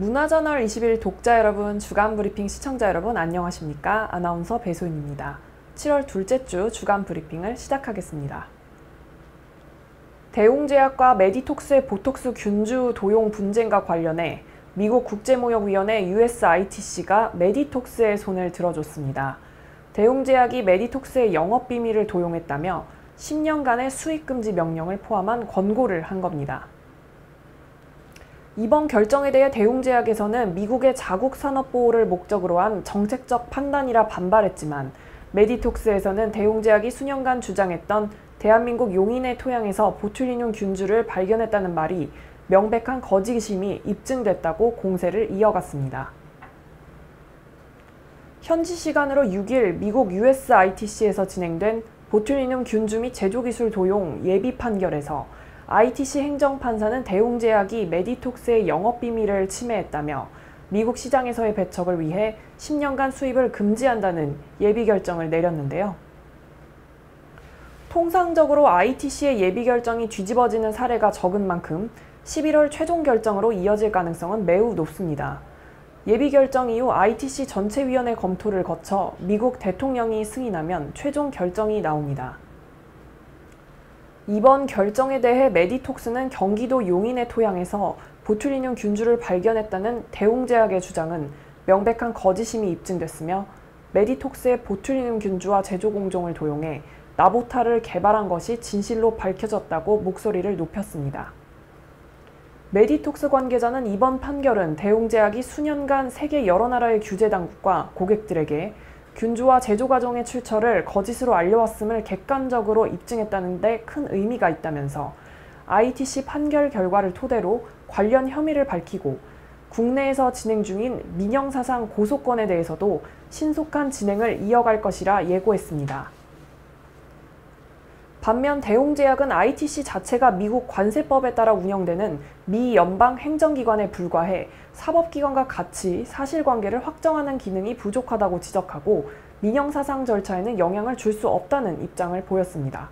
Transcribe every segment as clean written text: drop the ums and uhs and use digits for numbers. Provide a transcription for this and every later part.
문화저널 21 독자 여러분, 주간 브리핑 시청자 여러분 안녕하십니까? 아나운서 배소인입니다. 7월 둘째 주 주간 브리핑을 시작하겠습니다. 대웅제약과 메디톡스의 보톡스 균주 도용 분쟁과 관련해 미국 국제무역위원회 USITC가 메디톡스의 손을 들어줬습니다. 대웅제약이 메디톡스의 영업비밀을 도용했다며 10년간의 수익금지 명령을 포함한 권고를 한 겁니다. 이번 결정에 대해 대웅제약에서는 미국의 자국 산업 보호를 목적으로 한 정책적 판단이라 반발했지만 메디톡스에서는 대웅제약이 수년간 주장했던 대한민국 용인의 토양에서 보툴리눔 균주를 발견했다는 말이 명백한 거짓임이 입증됐다고 공세를 이어갔습니다. 현지 시간으로 6일 미국 USITC에서 진행된 보툴리눔 균주 및 제조기술 도용 예비 판결에서 ITC 행정판사는 대웅제약이 메디톡스의 영업비밀을 침해했다며 미국 시장에서의 배척을 위해 10년간 수입을 금지한다는 예비 결정을 내렸는데요. 통상적으로 ITC의 예비 결정이 뒤집어지는 사례가 적은 만큼 11월 최종 결정으로 이어질 가능성은 매우 높습니다. 예비 결정 이후 ITC 전체위원회 검토를 거쳐 미국 대통령이 승인하면 최종 결정이 나옵니다. 이번 결정에 대해 메디톡스는 경기도 용인의 토양에서 보툴리눔 균주를 발견했다는 대웅제약의 주장은 명백한 거짓임이 입증됐으며 메디톡스의 보툴리눔 균주와 제조 공정을 도용해 나보타를 개발한 것이 진실로 밝혀졌다고 목소리를 높였습니다. 메디톡스 관계자는 이번 판결은 대웅제약이 수년간 세계 여러 나라의 규제 당국과 고객들에게 균주와 제조 과정의 출처를 거짓으로 알려왔음을 객관적으로 입증했다는 데 큰 의미가 있다면서 ITC 판결 결과를 토대로 관련 혐의를 밝히고 국내에서 진행 중인 민영사상 고소건에 대해서도 신속한 진행을 이어갈 것이라 예고했습니다. 반면 대웅제약은 ITC 자체가 미국 관세법에 따라 운영되는 미 연방 행정기관에 불과해 사법기관과 같이 사실관계를 확정하는 기능이 부족하다고 지적하고 민영사상 절차에는 영향을 줄 수 없다는 입장을 보였습니다.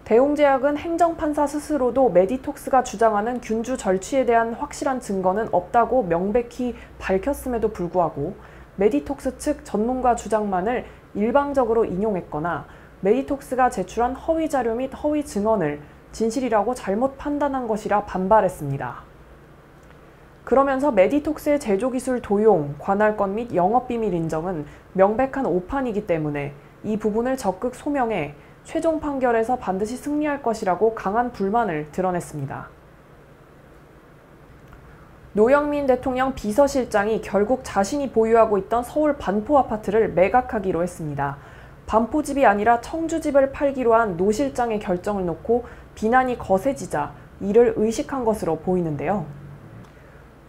대웅제약은 행정판사 스스로도 메디톡스가 주장하는 균주 절취에 대한 확실한 증거는 없다고 명백히 밝혔음에도 불구하고 메디톡스 측 전문가 주장만을 일방적으로 인용했거나 메디톡스가 제출한 허위 자료 및 허위 증언을 진실이라고 잘못 판단한 것이라 반발했습니다. 그러면서 메디톡스의 제조기술 도용, 관할권 및 영업비밀 인정은 명백한 오판이기 때문에 이 부분을 적극 소명해 최종 판결에서 반드시 승리할 것이라고 강한 불만을 드러냈습니다. 노영민 대통령 비서실장이 결국 자신이 보유하고 있던 서울 반포 아파트를 매각하기로 했습니다. 반포집이 아니라 청주집을 팔기로 한 노 실장의 결정을 놓고 비난이 거세지자 이를 의식한 것으로 보이는데요.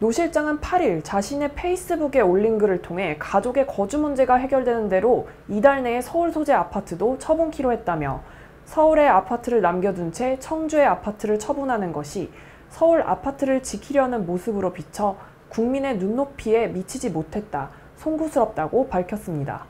노 실장은 8일 자신의 페이스북에 올린 글을 통해 가족의 거주 문제가 해결되는 대로 이달 내에 서울 소재 아파트도 처분키로 했다며 서울의 아파트를 남겨둔 채 청주의 아파트를 처분하는 것이 서울 아파트를 지키려는 모습으로 비춰 국민의 눈높이에 미치지 못했다, 송구스럽다고 밝혔습니다.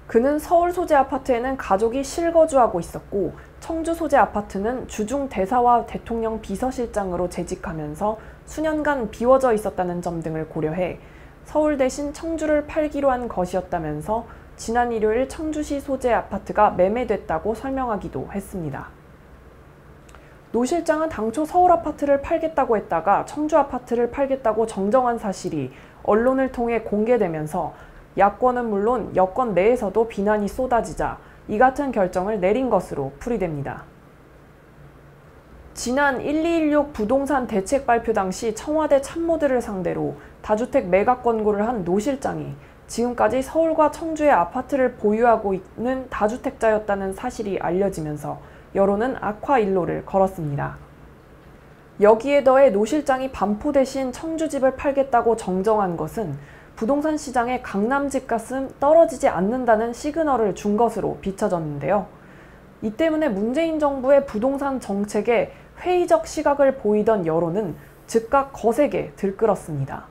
그는 서울 소재 아파트에는 가족이 실거주하고 있었고 청주 소재 아파트는 주중 대사와 대통령 비서실장으로 재직하면서 수년간 비워져 있었다는 점 등을 고려해 서울 대신 청주를 팔기로 한 것이었다면서 지난 일요일 청주시 소재 아파트가 매매됐다고 설명하기도 했습니다. 노 실장은 당초 서울 아파트를 팔겠다고 했다가 청주 아파트를 팔겠다고 정정한 사실이 언론을 통해 공개되면서 야권은 물론 여권 내에서도 비난이 쏟아지자 이 같은 결정을 내린 것으로 풀이됩니다. 지난 1216 부동산 대책 발표 당시 청와대 참모들을 상대로 다주택 매각 권고를 한 노 실장이 지금까지 서울과 청주의 아파트를 보유하고 있는 다주택자였다는 사실이 알려지면서 여론은 악화일로를 걸었습니다. 여기에 더해 노 실장이 반포 대신 청주집을 팔겠다고 정정한 것은 부동산 시장의 강남 집값은 떨어지지 않는다는 시그널을 준 것으로 비춰졌는데요. 이 때문에 문재인 정부의 부동산 정책에 회의적 시각을 보이던 여론은 즉각 거세게 들끓었습니다.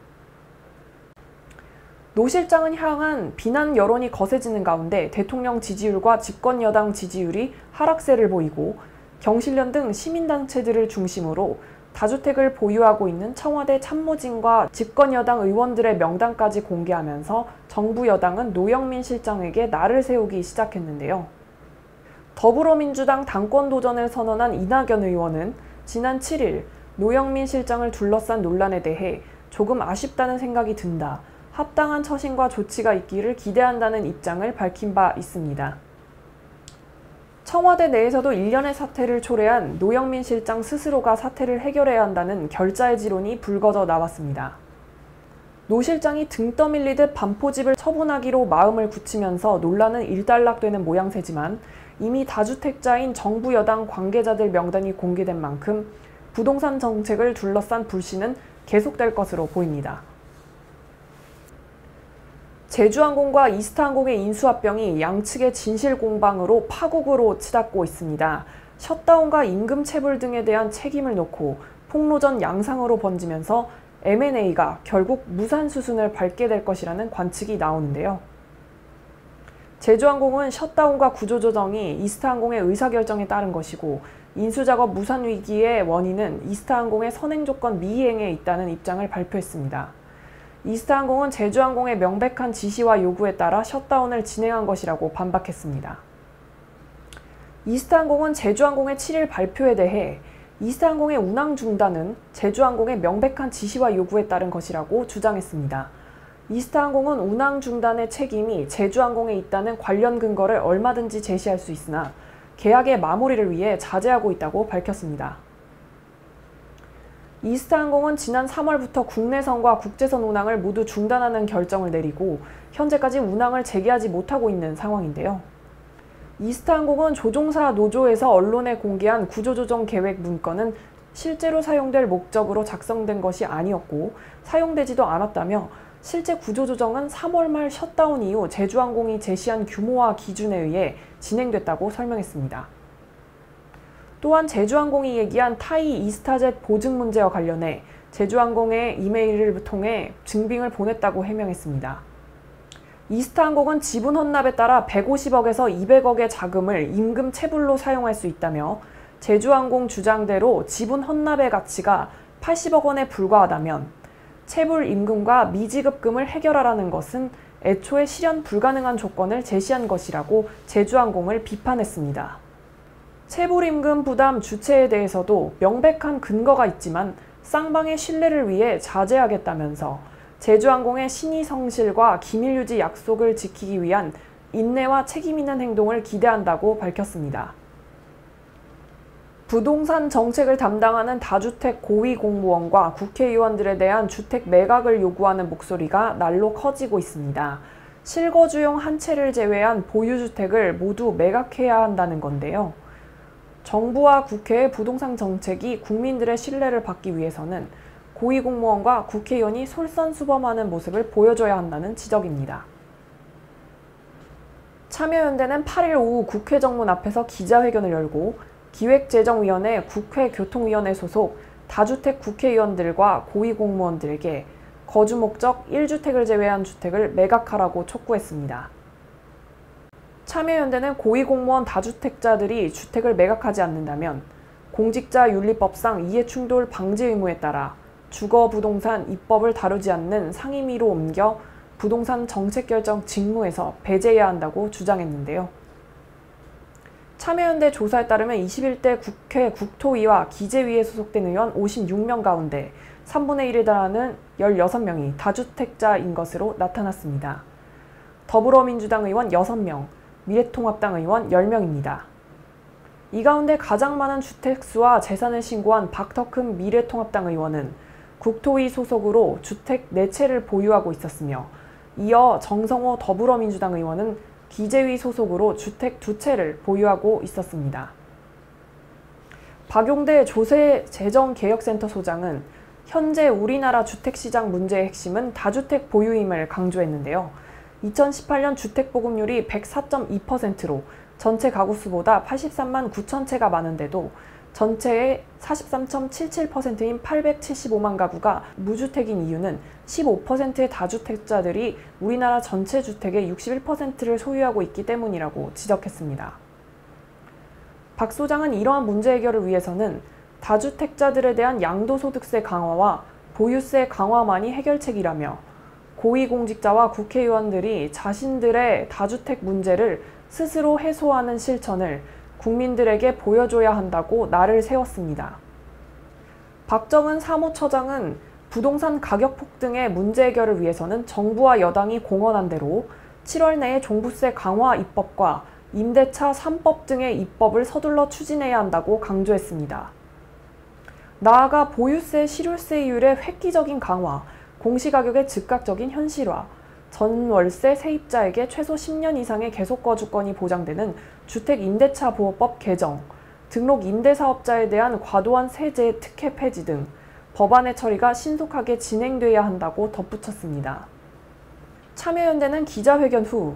노 실장은 향한 비난 여론이 거세지는 가운데 대통령 지지율과 집권 여당 지지율이 하락세를 보이고 경실련 등 시민단체들을 중심으로 다주택을 보유하고 있는 청와대 참모진과 집권여당 의원들의 명단까지 공개하면서 정부 여당은 노영민 실장에게 날을 세우기 시작했는데요. 더불어민주당 당권 도전을 선언한 이낙연 의원은 지난 7일 노영민 실장을 둘러싼 논란에 대해 조금 아쉽다는 생각이 든다. 합당한 처신과 조치가 있기를 기대한다는 입장을 밝힌 바 있습니다. 청와대 내에서도 일련의 사태를 초래한 노영민 실장 스스로가 사태를 해결해야 한다는 결자의 지론이 불거져 나왔습니다. 노 실장이 등 떠밀리듯 반포집을 처분하기로 마음을 굳히면서 논란은 일단락되는 모양새지만 이미 다주택자인 정부 여당 관계자들 명단이 공개된 만큼 부동산 정책을 둘러싼 불씨는 계속될 것으로 보입니다. 제주항공과 이스타항공의 인수합병이 양측의 진실공방으로 파국으로 치닫고 있습니다. 셧다운과 임금 체불 등에 대한 책임을 놓고 폭로전 양상으로 번지면서 M&A가 결국 무산수순을 밟게 될 것이라는 관측이 나오는데요. 제주항공은 셧다운과 구조조정이 이스타항공의 의사결정에 따른 것이고 인수작업 무산 위기의 원인은 이스타항공의 선행조건 미이행에 있다는 입장을 발표했습니다. 이스타항공은 제주항공의 명백한 지시와 요구에 따라 셧다운을 진행한 것이라고 반박했습니다. 이스타항공은 제주항공의 7일 발표에 대해 이스타항공의 운항 중단은 제주항공의 명백한 지시와 요구에 따른 것이라고 주장했습니다. 이스타항공은 운항 중단의 책임이 제주항공에 있다는 관련 근거를 얼마든지 제시할 수 있으나 계약의 마무리를 위해 자제하고 있다고 밝혔습니다. 이스타항공은 지난 3월부터 국내선과 국제선 운항을 모두 중단하는 결정을 내리고 현재까지 운항을 재개하지 못하고 있는 상황인데요. 이스타항공은 조종사 노조에서 언론에 공개한 구조조정 계획 문건은 실제로 사용될 목적으로 작성된 것이 아니었고 사용되지도 않았다며 실제 구조조정은 3월 말 셧다운 이후 제주항공이 제시한 규모와 기준에 의해 진행됐다고 설명했습니다. 또한 제주항공이 얘기한 타이 이스타젯 보증 문제와 관련해 제주항공의 이메일을 통해 증빙을 보냈다고 해명했습니다. 이스타항공은 지분 헌납에 따라 150억에서 200억의 자금을 임금 체불로 사용할 수 있다며 제주항공 주장대로 지분 헌납의 가치가 80억 원에 불과하다면 체불 임금과 미지급금을 해결하라는 것은 애초에 실현 불가능한 조건을 제시한 것이라고 제주항공을 비판했습니다. 체불임금 부담 주체에 대해서도 명백한 근거가 있지만 쌍방의 신뢰를 위해 자제하겠다면서 제주항공의 신의 성실과 기밀 유지 약속을 지키기 위한 인내와 책임 있는 행동을 기대한다고 밝혔습니다. 부동산 정책을 담당하는 다주택 고위공무원과 국회의원들에 대한 주택 매각을 요구하는 목소리가 날로 커지고 있습니다. 실거주용 한 채를 제외한 보유주택을 모두 매각해야 한다는 건데요. 정부와 국회의 부동산 정책이 국민들의 신뢰를 받기 위해서는 고위공무원과 국회의원이 솔선수범하는 모습을 보여줘야 한다는 지적입니다. 참여연대는 8일 오후 국회 정문 앞에서 기자회견을 열고 기획재정위원회 국회교통위원회 소속 다주택 국회의원들과 고위공무원들에게 거주 목적 1주택을 제외한 주택을 매각하라고 촉구했습니다. 참여연대는 고위공무원 다주택자들이 주택을 매각하지 않는다면 공직자윤리법상 이해충돌 방지 의무에 따라 주거부동산 입법을 다루지 않는 상임위로 옮겨 부동산 정책결정 직무에서 배제해야 한다고 주장했는데요. 참여연대 조사에 따르면 21대 국회 국토위와 기재위에 소속된 의원 56명 가운데 3분의 1에 달하는 16명이 다주택자인 것으로 나타났습니다. 더불어민주당 의원 6명, 미래통합당 의원 10명입니다. 이 가운데 가장 많은 주택수와 재산을 신고한 박덕흠 미래통합당 의원은 국토위 소속으로 주택 4채를 보유하고 있었으며 이어 정성호 더불어민주당 의원은 기재위 소속으로 주택 2채를 보유하고 있었습니다. 박용대 조세재정개혁센터 소장은 현재 우리나라 주택시장 문제의 핵심은 다주택 보유임을 강조했는데요. 2018년 주택보급률이 104.2%로 전체 가구수보다 83만 9천 채가 많은데도 전체의 43.77%인 875만 가구가 무주택인 이유는 15%의 다주택자들이 우리나라 전체 주택의 61%를 소유하고 있기 때문이라고 지적했습니다. 박 소장은 이러한 문제 해결을 위해서는 다주택자들에 대한 양도소득세 강화와 보유세 강화만이 해결책이라며 고위공직자와 국회의원들이 자신들의 다주택 문제를 스스로 해소하는 실천을 국민들에게 보여줘야 한다고 날을 세웠습니다. 박정은 사무처장은 부동산 가격 폭등의 문제 해결을 위해서는 정부와 여당이 공언한 대로 7월 내에 종부세 강화 입법과 임대차 3법 등의 입법을 서둘러 추진해야 한다고 강조했습니다. 나아가 보유세, 실효세율의 획기적인 강화, 공시가격의 즉각적인 현실화, 전월세 세입자에게 최소 10년 이상의 계속거주권이 보장되는 주택임대차보호법 개정, 등록 임대사업자에 대한 과도한 세제 특혜 폐지 등 법안의 처리가 신속하게 진행돼야 한다고 덧붙였습니다. 참여연대는 기자회견 후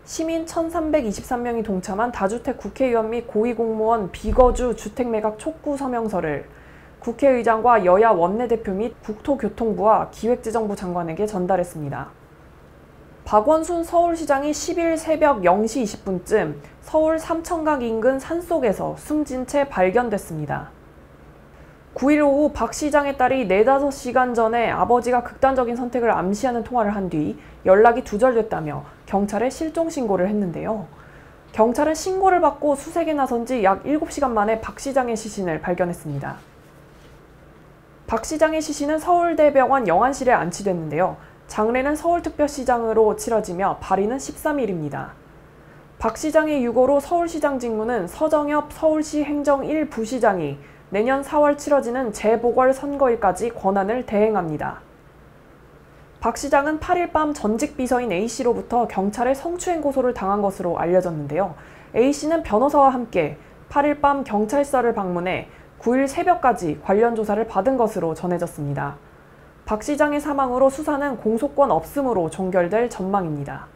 시민 1,323명이 동참한 다주택 국회의원 및 고위공무원 비거주 주택매각 촉구 서명서를 국회의장과 여야 원내대표 및 국토교통부와 기획재정부 장관에게 전달했습니다. 박원순 서울시장이 10일 새벽 0시 20분쯤 서울 삼청각 인근 산속에서 숨진 채 발견됐습니다. 9일 오후 박 시장의 딸이 4-5시간 전에 아버지가 극단적인 선택을 암시하는 통화를 한 뒤 연락이 두절됐다며 경찰에 실종 신고를 했는데요. 경찰은 신고를 받고 수색에 나선 지 약 7시간 만에 박 시장의 시신을 발견했습니다. 박 시장의 시신은 서울대병원 영안실에 안치됐는데요. 장례는 서울특별시장으로 치러지며 발인은 13일입니다. 박 시장의 유고로 서울시장 직무는 서정엽 서울시 행정 1부시장이 내년 4월 치러지는 재보궐선거일까지 권한을 대행합니다. 박 시장은 8일 밤 전직 비서인 A씨로부터 경찰에 성추행 고소를 당한 것으로 알려졌는데요. A씨는 변호사와 함께 8일 밤 경찰서를 방문해 9일 새벽까지 관련 조사를 받은 것으로 전해졌습니다. 박 시장의 사망으로 수사는 공소권 없음으로 종결될 전망입니다.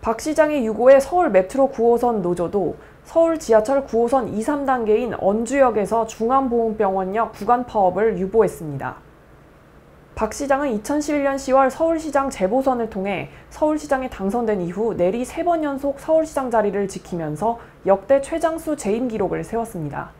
박 시장의 유고에 서울 메트로 9호선 노조도 서울 지하철 9호선 2, 3단계인 언주역에서 중앙보훈병원역 구간 파업을 유보했습니다. 박 시장은 2011년 10월 서울시장 재보선을 통해 서울시장에 당선된 이후 내리 3번 연속 서울시장 자리를 지키면서 역대 최장수 재임 기록을 세웠습니다.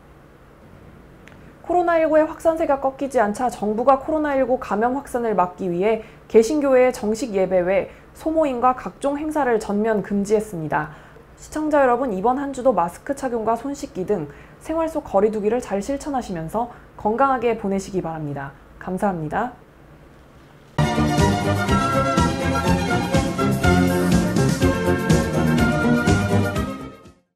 코로나19의 확산세가 꺾이지 않자 정부가 코로나19 감염 확산을 막기 위해 개신교회의 정식 예배 외 소모임과 각종 행사를 전면 금지했습니다. 시청자 여러분, 이번 한 주도 마스크 착용과 손 씻기 등 생활 속 거리 두기를 잘 실천하시면서 건강하게 보내시기 바랍니다. 감사합니다.